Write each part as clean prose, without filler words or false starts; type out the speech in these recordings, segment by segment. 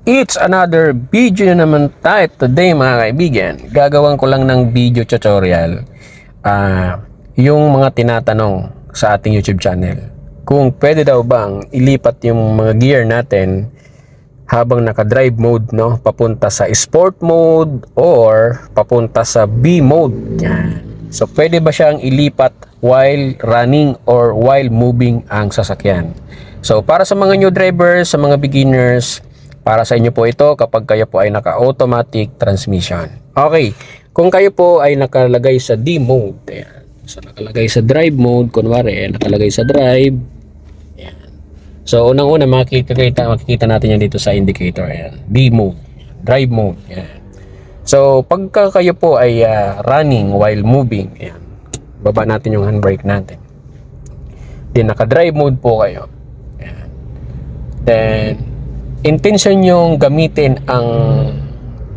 It's another video na naman tayo today mga kaibigan. Gagawan ko lang ng video tutorial yung mga tinatanong sa ating YouTube channel. Kung pwede daw bang ilipat yung mga gear natin habang naka-drive mode, no? Papunta sa sport mode or papunta sa B mode. Yan. So pwede ba siyang ilipat while running or while moving ang sasakyan? So para sa mga new drivers, sa mga beginners, para sa inyo po ito kapag kayo po ay naka-automatic transmission. Okay, kung kayo po ay nakalagay sa D mode, ayan. So nakalagay sa drive mode, kunwari, nakalagay sa drive. Ayan. So unang-una makikita natin yan dito sa indicator, ayan. D mode, drive mode. Ayan. So pagka kayo po ay running while moving, ayan. Baba natin yung handbrake natin. Then naka-drive mode po kayo. Ayan. Then intention yung gamitin ang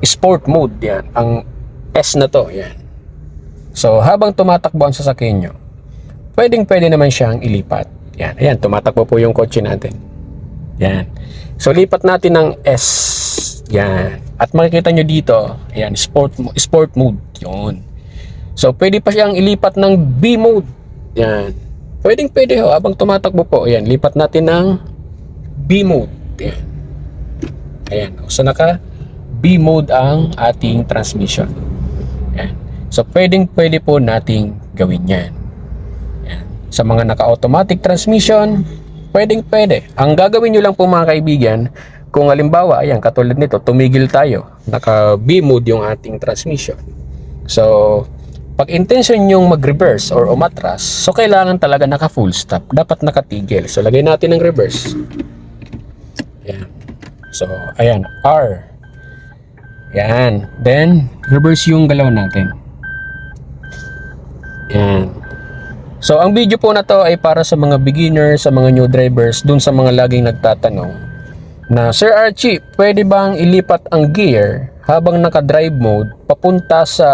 sport mode, yan, ang S na to, yan. So habang tumatakbo ang sasakyan nyo, pwede naman siyang ilipat. Yan, ayan, tumatakbo po yung kotse natin. Yan. So lipat natin ng S. Yan. At makikita nyo dito, ayan, sport mode, yun. So pwede pa siyang ilipat ng B mode. Yan. Pwede ho, habang tumatakbo po, ayan, lipat natin ng B mode. Yan. Ayan, so naka B mode ang ating transmission. Ayan. So pwede po nating gawin yan. Ayan. Sa mga naka-automatic transmission, pwede. Ang gagawin nyo lang po mga kaibigan, kung halimbawa, ayan, katulad nito, tumigil tayo, naka B mode yung ating transmission. So pag intention yung mag-reverse or umatras, so kailangan talaga naka full stop, dapat nakatigil. So lagay natin ng reverse. Ayan. So, ayan, R. Yan. Then, reverse yung galaw natin. Yan. So, ang video po na to ay para sa mga beginners, sa mga new drivers, dun sa mga laging nagtatanong na, Sir Archie, pwede bang ilipat ang gear habang naka-drive mode papunta sa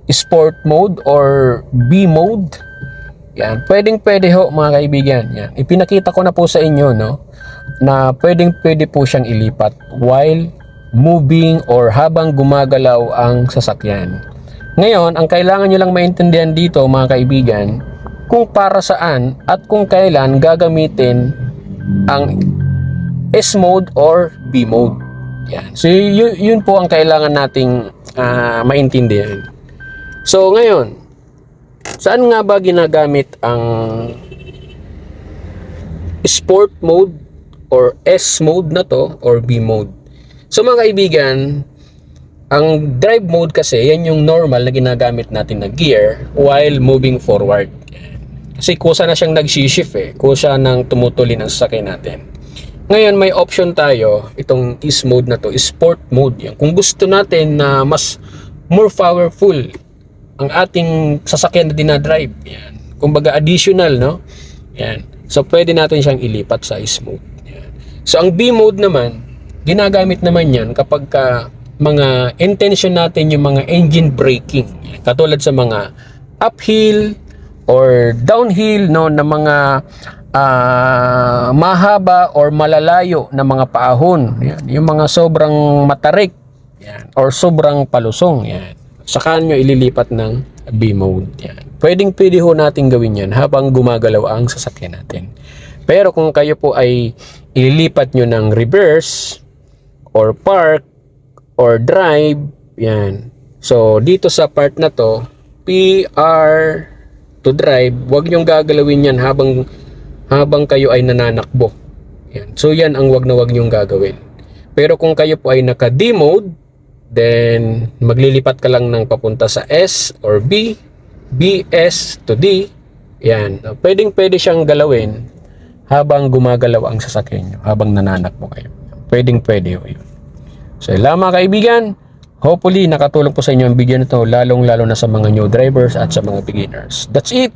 sport mode or B mode? Yan. Pwede ho mga kaibigan. Yan. Ipinakita ko na po sa inyo, no? Na pwede po siyang ilipat while moving or habang gumagalaw ang sasakyan. Ngayon, ang kailangan nyo lang maintindihan dito mga kaibigan, kung para saan at kung kailan gagamitin ang S mode or B mode. Yan. So yun po ang kailangan nating maintindihan. So ngayon, saan nga ba ginagamit ang sport mode or S mode na to or B mode? So mga kaibigan, ang drive mode kasi yan yung normal na ginagamit natin na gear while moving forward. Kasi kusa na siyang nag-shift kusa nang tumutuli ng sasakyan natin. Ngayon may option tayo, itong S mode na to, sport mode yan. Kung gusto natin na mas more powerful ang ating sasakyan na dinadrive, yan. Kumbaga additional, no? Yan. So pwede natin siyang ilipat sa S mode. So ang B mode naman, ginagamit naman yan kapag mga intention natin yung mga engine braking. Katulad sa mga uphill or downhill, no, na mga mahaba or malalayo na mga paahon. Yan. Yung mga sobrang matarik, yan, or sobrang palusong. Yan. Saka nyo ililipat ng B mode. Yan. Pwede ho natin gawin yan habang gumagalaw ang sasakyan natin. Pero kung kayo po ay ililipat nyo ng reverse or park or drive, yan. So dito sa part na to, PR to drive, wag nyong gagalawin yan habang kayo ay nananakbo. Yan. So yan ang wag nyong gagawin. Pero kung kayo po ay naka D mode, then maglilipat ka lang ng papunta sa S or B, BS to D. Yan. Pwede siyang galawin habang gumagalaw ang sasakyan nyo, habang nananakbo kayo. Pwede ho yun. So mga kaibigan, hopefully nakatulong po sa inyo ang video na ito, lalong-lalo na sa mga new drivers at sa mga beginners. That's it!